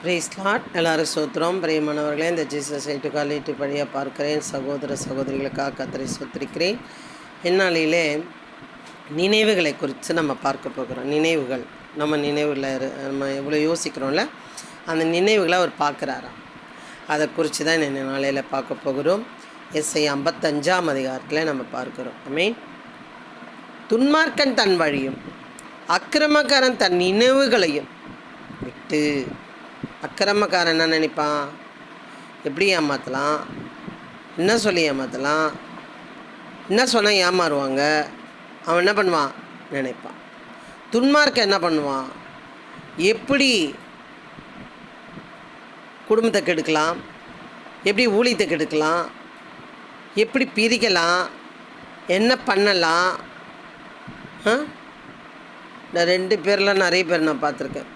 Price Lord. எல்லாரும் சோத்திரம். பிரியமானவர்களே, இந்த ஜீசஸ் காலிட்டு வழியாக பார்க்கிறேன் சகோதர சகோதரிகளுக்காக கர்த்தரை சோத்திரிக்கிறேன். இந்நாளிலே நினைவுகளை குறித்து நம்ம பார்க்க போகிறோம். நினைவுகள் நம்ம நம்ம எவ்வளோ யோசிக்கிறோம்ல, அந்த நினைவுகளை அவர் பார்க்குறாராம். அதை குறித்து தான் இந்த நாளையில் பார்க்க போகிறோம். எஸ்ஐ 55ஆம் அதிகாரத்தில் நம்ம பார்க்குறோம். ஆமென். துன்மார்க்கன் தன் வழியும் அக்கிரமக்காரன் தன் நினைவுகளையும் விட்டு. அக்கிரமக்காரன் என்ன நினைப்பான்? எப்படி ஏமாற்றலாம், என்ன சொல்லி ஏமாற்றலாம், என்ன சொன்னால் ஏமாறுவாங்க, அவன் என்ன பண்ணுவான் நினைப்பான். துன்மார்க்க என்ன பண்ணுவான்? எப்படி குடும்பத்தை கெடுக்கலாம், எப்படி ஊழியத்தை கெடுக்கலாம், எப்படி பிரிக்கலாம், என்ன பண்ணலாம். இந்த 2 பேரில் நிறைய பேர் நான் பார்த்துருக்கேன்.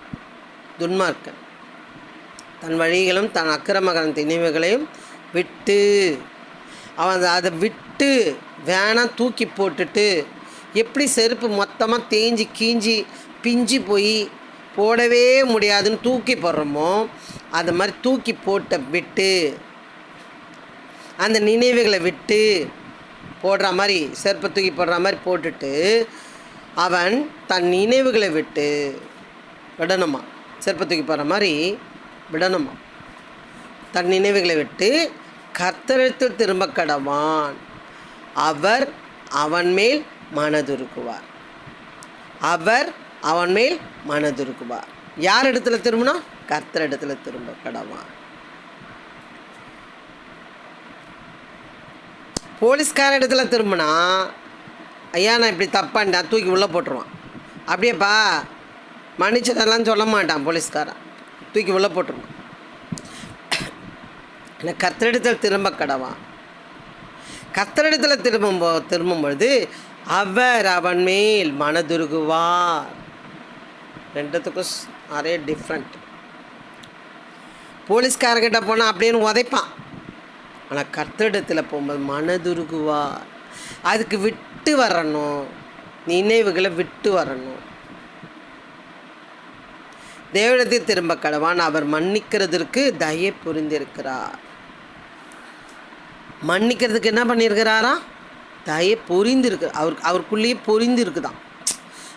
துன்மார்க்கன் தன் வழிகளும் தன் அக்கிரமகரன் நினைவுகளையும் விட்டு, அவன் அதை விட்டு வேணாம் தூக்கி போட்டுட்டு, எப்படி செருப்பு மொத்தமாக தேஞ்சி கீஞ்சி பிஞ்சு போய் போடவே முடியாதுன்னு தூக்கி போடுறோமோ, அது மாதிரி தூக்கி போட்ட விட்டு, அந்த நினைவுகளை விட்டு போடுற மாதிரி, செருப்பை தூக்கி போடுற மாதிரி போட்டுட்டு அவன் தன் நினைவுகளை விட்டு விடணுமா. செருப்பை தூக்கி போடுற மாதிரி விடணுமா. தன் நினைவுகளை விட்டு கர்த்தரிடத்தில் திரும்ப கடவான், அவர் அவன் மேல் மனதுருக்குவார். அவர் அவன் மேல் மனதுருக்குவார். யார் இடத்துல திரும்பினா? கர்த்தரிடத்தில் திரும்ப கடவான். போலீஸ்கார இடத்துல திரும்பினா, ஐயா நான் இப்படி தப்பாண்டேன் தூக்கி உள்ளே போட்டுருவான். அப்படியேப்பா மன்னிச்சிடலாம் சொல்ல மாட்டான் போலீஸ்காரன், தூக்கி உள்ளே போட்டுருவான். இல்லை, கர்த்தரிடத்தில் திரும்ப கடவான். கர்த்தரிடத்தில் திரும்பும்பொழுது அவர் அவன் மேல் மனதுருகுவார். ரெண்டுத்துக்கும் நிறைய டிஃப்ரெண்ட். போலீஸ்காரர்கிட்ட போனால் அப்படின்னு உதைப்பான், ஆனால் கர்த்தரிடத்தில் போகும்போது மனதுருகுவார். அதுக்கு விட்டு வரணும், நினைவுகளை விட்டு வரணும். தேவனிடத்தை திரும்ப கடவான், அவர் மன்னிக்கிறதுக்கு தயை புரிந்திருக்கிறார். மன்னிக்கிறதுக்கு என்ன பண்ணியிருக்கிறாரா? தயை புரிந்திருக்கு. அவருக்குள்ளேயே புரிந்திருக்குதான்,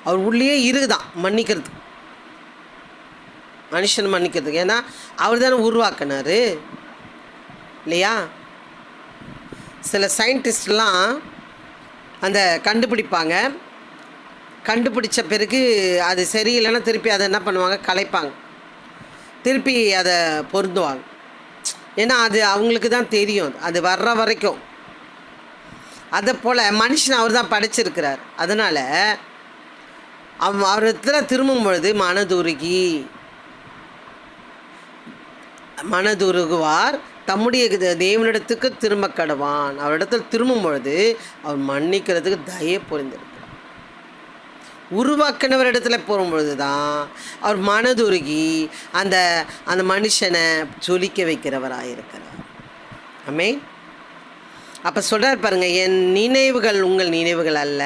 அவர் உள்ளேயே இருக்குதான் மன்னிக்கிறதுக்கு, மனுஷன் மன்னிக்கிறதுக்கு. ஏன்னா அவர் தானே உருவாக்கினார் இல்லையா? சில சயின்டிஸ்ட்லாம் அந்த கண்டுபிடிப்பாங்க, கண்டுபிடிச்ச பிறகு அது சரியில்லைன்னா திருப்பி அதை என்ன பண்ணுவாங்க, கலைப்பாங்க, திருப்பி அதை பொருந்துவாங்க. ஏன்னா அது அவங்களுக்கு தான் தெரியும், அது வர்ற வரைக்கும். அதை போல் மனுஷன் அவர் தான் படைச்சிருக்கிறார். அதனால் அவரிடத்துல திரும்பும் பொழுது மனதுருகுவார், தம்முடைய தேவனிடத்துக்கு திரும்ப கடவான். அவரிடத்தில் திரும்பும் பொழுது அவர் மன்னிக்கிறதுக்கு தயை புரிந்திருக்கிறார். உருவாக்கினவரிடத்தில் போகும்பொழுது தான் அவர் மனதுருகி அந்த அந்த மனுஷனை சொலிக்க வைக்கிறவராயிருக்கிறார். ஆமென். அப்போ சொல்கிறார் பாருங்கள், என் நினைவுகள் உங்கள் நினைவுகள் அல்ல,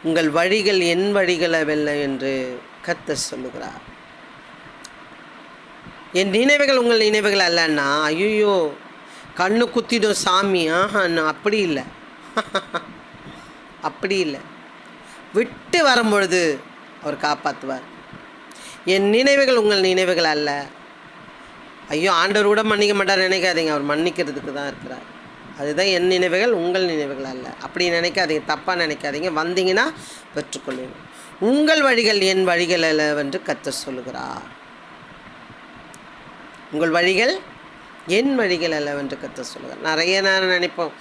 உங்கள் வழிகள் என் வழிகள் அல்ல என்று கர்த்தர் சொல்லுகிறார். என் நினைவுகள் உங்கள் நினைவுகள் அல்லன்னா, ஐயோ கண்ணு குத்திடும் சாமி, அப்படி இல்லை. அப்படி இல்லை. விட்டு வரும்பொழுது அவர் காப்பாற்றுவார். என் நினைவுகள் உங்கள் நினைவுகள் அல்ல. ஐயோ ஆண்டவர் கூட மன்னிக்க மாட்டார் நினைக்காதீங்க, அவர் மன்னிக்கிறதுக்கு தான் இருக்கிறார். அதுதான் என் நினைவுகள் உங்கள் நினைவுகள் அல்ல. அப்படி நினைக்காதீங்க, தப்பாக நினைக்காதீங்க. வந்தீங்கன்னா பெற்றுக்கொள்வீங்க. உங்கள் வழிகள் என் வழிகள் அல்ல என்று கர்த்தர் சொல்லுகிறார். உங்கள் வழிகள் என் வழிகள் அல்லவென்று கர்த்தர் சொல்லுவார். நிறைய நேரம் நினைப்போம்,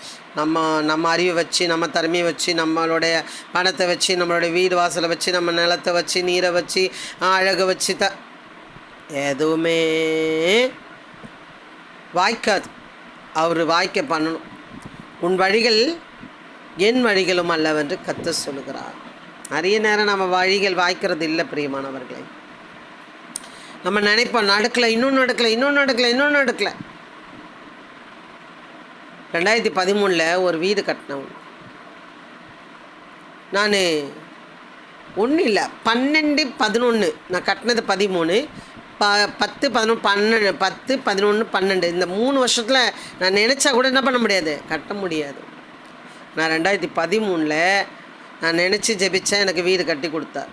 நம்ம அறிவை வச்சு, நம்ம திறமையை வச்சு, நம்மளுடைய பணத்தை வச்சு, நம்மளுடைய வீடு வாசலை வச்சு, நம்ம நிலத்தை வச்சு, நீரை வச்சு, அழகை வச்சு எதுவுமே வாய்க்காது. அவர் வாய்க்க பண்ணணும். உன் வழிகள் என் வழிகளும் அல்லவென்று கர்த்தர் சொல்லுகிறார். நிறைய நேரம் நம்ம வழிகள் வாய்க்கிறது இல்லை பிரியமானவர்களே. நம்ம நினைப்போம் நடக்கலை, இன்னொன்று நடக்கலை. 2013 ஒரு வீடு கட்டினேன். நான் ஒன்றும் இல்லை, 12/11 நான் கட்டினது 13, 10, 11, 12 இந்த 3 வருஷத்தில் நான் நினச்சா கூட என்ன பண்ண முடியாது, கட்ட முடியாது. நான் 2013 நான் நினச்சி ஜெபித்தேன், எனக்கு வீடு கட்டி கொடுத்தார்.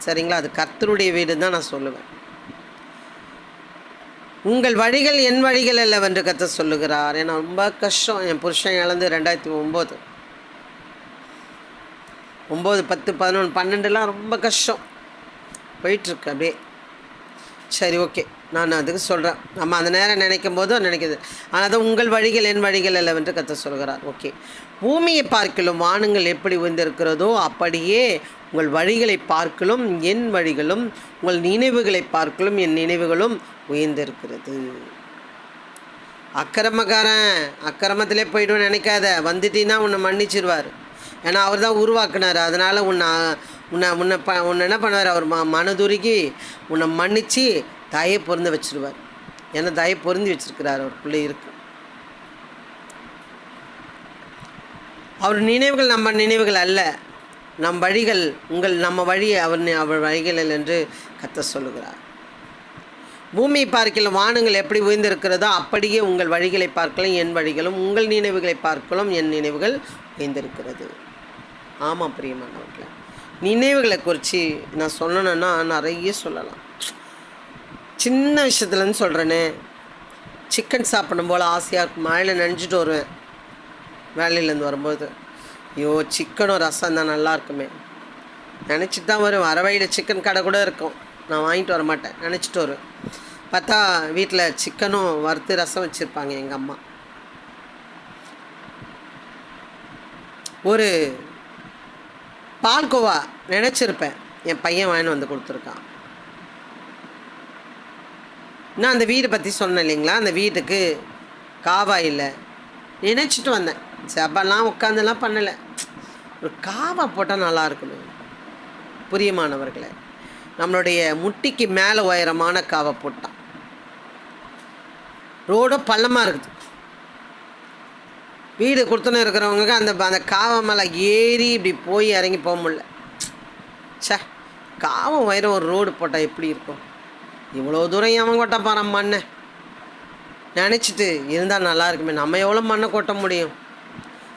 சரிங்களா? அது கர்த்தருடைய வீடு தான் நான் சொல்லுவேன். உங்கள் வழிகள் என் வழிகள் அல்லவென்று கர்த்தர் சொல்லுகிறார். ஏன்னா ரொம்ப கஷ்டம். என் புருஷன் இழந்து 2009, 9, 10, 11, 12 ரொம்ப கஷ்டம் போயிட்டுருக்கு அப்படியே. சரி, ஓகே, நான் அதுக்கு சொல்கிறேன். நம்ம அந்த நேரம் நினைக்கும் போதும் நினைக்கிது. ஆனால் அது உங்கள் வழிகள் என் வழிகள் அல்லவென்று கர்த்தர் சொல்கிறார். ஓகே, பூமியை பார்க்கிலும் வானங்கள் எப்படி உயர்ந்திருக்கிறதோ அப்படியே உங்கள் வழிகளை பார்க்கலும் என் வழிகளும், உங்கள் நினைவுகளை பார்க்கலும் என் நினைவுகளும் உயர்ந்திருக்கிறது. அக்கிரமத்திலே போய்டுன்னு நினைக்காத. வந்துட்டீங்கன்னா உன்னை மன்னிச்சிடுவார். ஏன்னா அவர் தான் உருவாக்குனார். அதனால் உன்னை என்ன பண்ணுவார், அவர் மனதுருகி உன்னை மன்னித்து தயை பொருந்து வச்சுருவார். ஏன்னா தயை பொருந்தி வச்சுருக்கிறார் அவர் பிள்ளை இருக்கு. அவர் நினைவுகள் நம்ம நினைவுகள் அல்ல, நம் வழிகள் நம்ம வழி அவர் வழிகள் என்று கர்த்தர் சொல்லுகிறார். பூமியை பார்க்கலாம் வானங்கள் எப்படி உயர்ந்திருக்கிறதோ அப்படியே உங்கள் வழிகளை பார்க்கலாம் என் வழிகளும், உங்கள் நினைவுகளை பார்க்கலாம் என் நினைவுகள் உயர்ந்திருக்கிறது. ஆமாம் பிரியமானவர்களே, நினைவுகளை குறித்து நான் சொல்லணுன்னா நிறைய சொல்லலாம். சின்ன விஷயத்துலேருந்து சொல்கிறேனே, சிக்கன் சாப்பிடும் போல் ஆசையாக இருக்கும். மழையில் நனைஞ்சிட்டு வருவேன் வேலையிலேருந்து வரும்போது. ஐயோ, சிக்கனும் ரசம் தான் நல்லா இருக்குமே நினச்சிட்டு தான் வருவேன். வர வழியில் சிக்கன் கடை கூட இருக்கும், நான் வாங்கிட்டு வர மாட்டேன், நினச்சிட்டு வருவேன். பார்த்தா வீட்டில் சிக்கனும் வறுத்து ரசம் வச்சுருப்பாங்க எங்கள் அம்மா. ஒரு பால்கோவா நினச்சிருப்பேன், என் பையன் வாங்கிட்டு வந்து கொடுத்துருக்கான். நான் அந்த வீடு பற்றி சொன்னேன் இல்லைங்களா, அந்த வீட்டுக்கு காவா இல்லை நினச்சிட்டு வந்தேன். செப்பெல்லாம் உட்காந்துலாம் பண்ணலை. ஒரு காவா போட்டால் நல்லா இருக்குமே. புரியமானவர்களே, நம்மளுடைய முட்டிக்கு மேலே உயரமான காவா போட்டான். ரோடும் பள்ளமாக இருக்குது. வீடு கொடுத்துன்னு இருக்கிறவங்களுக்கு அந்த காவை மேலே ஏறி இப்படி போய் இறங்கி போக முடியல. காவை உயரம் ஒரு ரோடு போட்டால் எப்படி இருக்கும்? இவ்வளோ தூரம் எவன் கொட்ட போகிறான் மண்ணை நினச்சிட்டு இருந்தால் நல்லா இருக்குமே. நம்ம எவ்வளோ மண்ணை கொட்ட முடியும்?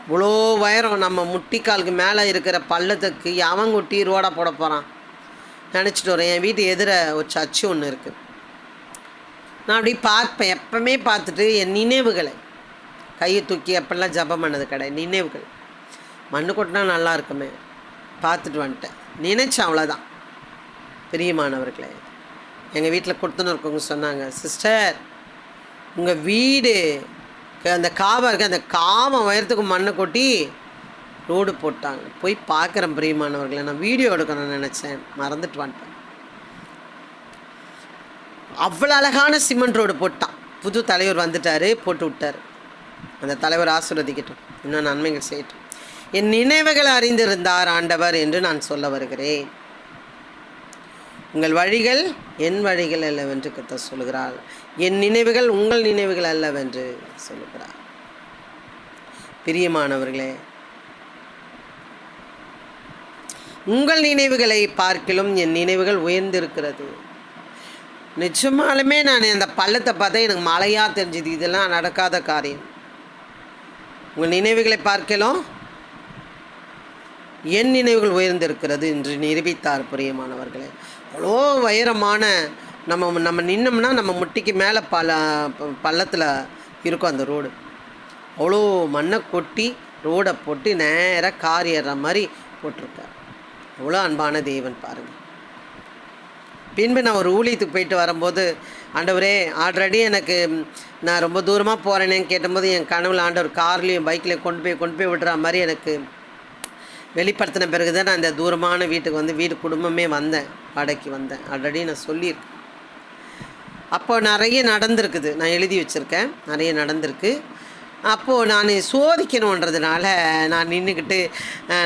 இவ்வளோ உயரம் நம்ம முட்டிக்காலுக்கு மேலே இருக்கிற பள்ளத்துக்கு எவன் கொட்டி ரோடாக போட போகிறான் நினச்சிட்டு வரேன். என் வீட்டு எதிர ஒரு சர்ச்சு ஒன்று இருக்குது. நான் அப்படி பார்ப்பேன், எப்பவுமே பார்த்துட்டு என் நினைவுகளை கையை தூக்கி எப்பெல்லாம் ஜபம் பண்ணது கிடையாது. நினைவுகள் மண்ணு கொட்டினா நல்லா இருக்குமே பார்த்துட்டு வந்துட்டேன். நினச்சேன், அவ்வளோதான். பிரியமானவர்களே, எங்கள் வீட்டில் கொடுத்துன்னு இருக்கவங்க சொன்னாங்க, சிஸ்டர் உங்கள் வீடு அந்த காவை இருக்குது, அந்த காவை உயரத்துக்கு மண்ணை கொட்டி ரோடு போட்டாங்க. போய் பார்க்குறேன் பிரியமானவர்களை. நான் வீடியோ எடுக்கணும்னு நினச்சேன், மறந்துட்டு வந்துட்டேன். அவ்வளோ அழகான சிமெண்ட் ரோடு போட்டான். புது தலைவர் வந்துட்டார், போட்டு விட்டார். அந்த தலைவர் ஆசீர்வதிக்கட்டும், இன்னும் நன்மைகள் செய்யட்டும். என் நினைவுகள் அறிந்திருந்தார் ஆண்டவர் என்று நான் சொல்ல வருகிறேன். உங்கள் வழிகள் என் வழிகள் அல்லவென்று கர்த்தர் சொல்லுகிறார். என் நினைவுகள் உங்கள் நினைவுகள் அல்லவென்று சொல்லுகிறார். பிரியமானவர்களே, உங்கள் நினைவுகளை பார்க்கிலும் என் நினைவுகள் உயர்ந்திருக்கிறது. நிஜமாலுமே நான் அந்த பள்ளத்தை பார்த்தா எனக்கு மழையாக தெரிஞ்சுது. இதெல்லாம் நடக்காத காரியம். உங்கள் நினைவுகளை பார்க்கலாம் என் நினைவுகள் உயர்ந்திருக்கிறது என்று நிரூபித்தார். பிரியமானவர்களே, அவ்வளோ உயரமான நம்ம நின்னோம்னா நம்ம முட்டிக்கு மேலே பள்ளத்தில் இருக்கும் அந்த ரோடு. அவ்வளோ மண்ணை கொட்டி ரோடை போட்டு நேராக கார் ஏறுற மாதிரி போட்டிருக்கார். அவ்வளோ அன்பான தேவன் பாருங்கள். பின்பு நான் ஒரு ஊழியத்துக்கு போயிட்டு வரும்போது, ஆண்டவரே ஆல்ரெடி எனக்கு நான் ரொம்ப தூரமாக போகிறேனேன்னு கேட்டபோது என் கனவுல ஆண்டவர் கார்லேயும் பைக்லேயும் கொண்டு போய் விடுற மாதிரி எனக்கு வெளிப்படுத்தின பிறகு தான் நான் இந்த தூரமான வீட்டுக்கு வந்து வீடு குடும்பமே வந்தேன், வாடகைக்கு வந்தேன். ஆல்ரெடி நான் சொல்லியிருக்கேன். அப்போ நிறைய நடந்திருக்குது, நான் எழுதி வச்சுருக்கேன், நிறைய நடந்திருக்கு. அப்போது நான் சோதிக்கணுன்றதுனால நான் நின்றுக்கிட்டு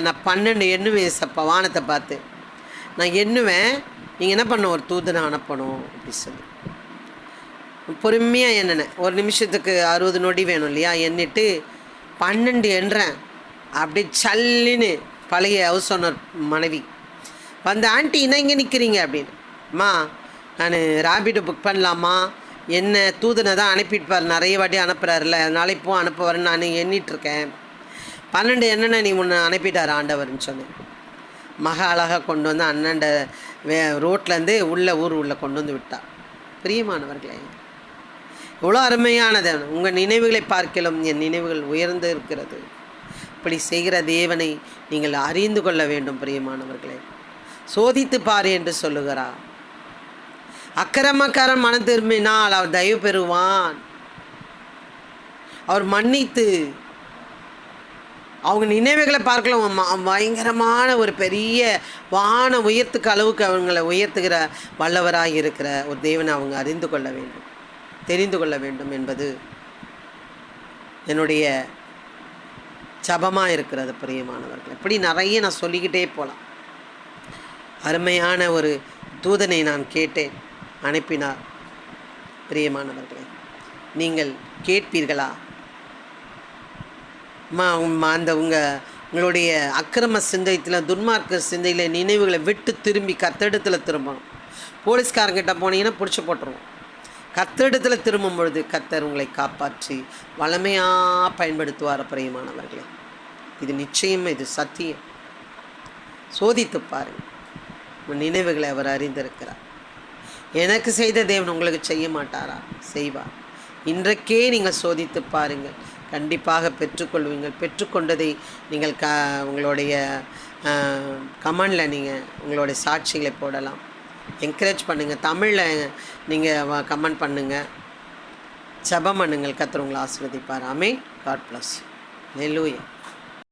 நான் 12 எண்ணுவேன். வானத்தை பார்த்து நான் எண்ணுவேன். நீங்கள் என்ன பண்ண, ஒரு தூதனை அனுப்பணும் அப்படி சொல்லி பொறுமையாக எண்ணினேன். ஒரு நிமிஷத்துக்கு 60 நொடி வேணும் இல்லையா? எண்ணிட்டு 12 எண்ணுறேன். அப்படி சல்லின்னு பழைய ஹவுஸ் ஓனர் மனைவி வந்து, ஆண்டி என்ன இங்கே நிற்கிறீங்க அப்படின்னு. அம்மா நான் ரேபிடோ புக் பண்ணலாமா, என்ன தூதனை தான் அனுப்பிட்டுப்பார், நிறைய வாட்டி அனுப்புகிறாருல, அதனால இப்போ அனுப்புவாருன்னு நான் எண்ணிட்டுருக்கேன். 12 என்னென்ன நீ ஒன்று அனுப்பிட்டார் ஆண்டவர்னு சொன்னேன். மக அழகாக கொண்டு வந்து அண்ணண்ட ரோட்லேருந்து ஊர் உள்ளே கொண்டு வந்து விட்டா. பிரியமானவர்களே, இவ்வளோ அருமையானது. உங்கள் நினைவுகளை பார்க்கலாம் என் நினைவுகள் உயர்ந்து இருக்கிறது. இப்படி செய்கிற தேவனை நீங்கள் அறிந்து கொள்ள வேண்டும். பிரியமானவர்களே, சோதித்து பாரு என்று சொல்லுகிறார். அக்கிரமக்காரன் மனம் திரும்பினால் அவர் தயவு பெறுவான். அவர் மன்னித்து அவங்க நினைவுகளை பார்க்கலாம். பயங்கரமான ஒரு பெரிய வான உயர்த்துக்கு அளவுக்கு அவங்களை உயர்த்துகிற வல்லவராக இருக்கிற ஒரு தேவனை அவங்க அறிந்து கொள்ள வேண்டும், தெரிந்து கொள்ள வேண்டும் என்பது என்னுடைய ஜபமாக இருக்கிறது. பிரியமானவர்கள், இப்படி நிறைய நான் சொல்லிக்கிட்டே போகலாம். அருமையான ஒரு தூதனை நான் கேட்டேன், அனுப்பினார். பிரியமானவர்களே, நீங்கள் கேட்பீர்களா? அந்த உங்களுடைய அக்கிரம சிந்தையில், துன்மார்க்க சிந்தையில் நினைவுகளை விட்டு திரும்பி கர்த்தரிடத்தில் திரும்பணும். போலீஸ்காரங்கிட்ட போனீங்கன்னா பிடிச்சி போட்டுருவோம். கர்த்தரிடத்தில் திரும்பும் பொழுது கர்த்தர் உங்களை காப்பாற்றி வளமையாக பயன்படுத்துவார். பிரியமானவர்களே, இது நிச்சயம், இது சத்தியம். சோதித்து பாருங்கள். உங்கள் நினைவுகளை அவர் அறிந்திருக்கிறார். எனக்கு செய்த தேவன் உங்களுக்கு செய்ய மாட்டாரா? செய்வார். இன்றைக்கே நீங்கள் சோதித்து பாருங்கள், கண்டிப்பாக பெற்றுக்கொள்வீங்கள். பெற்றுக்கொண்டதை நீங்கள் உங்களுடைய கமெண்டில் நீங்கள் உங்களுடைய சாட்சிகளை போடலாம். என்கரேஜ் பண்ணுங்கள். தமிழில் நீங்கள் கமெண்ட் பண்ணுங்கள், ஜெபம் பண்ணுங்கள். கர்த்தர் உங்களை ஆசீர்வதிப்பார். ஆமென். God bless. ஹல்லேலூயா.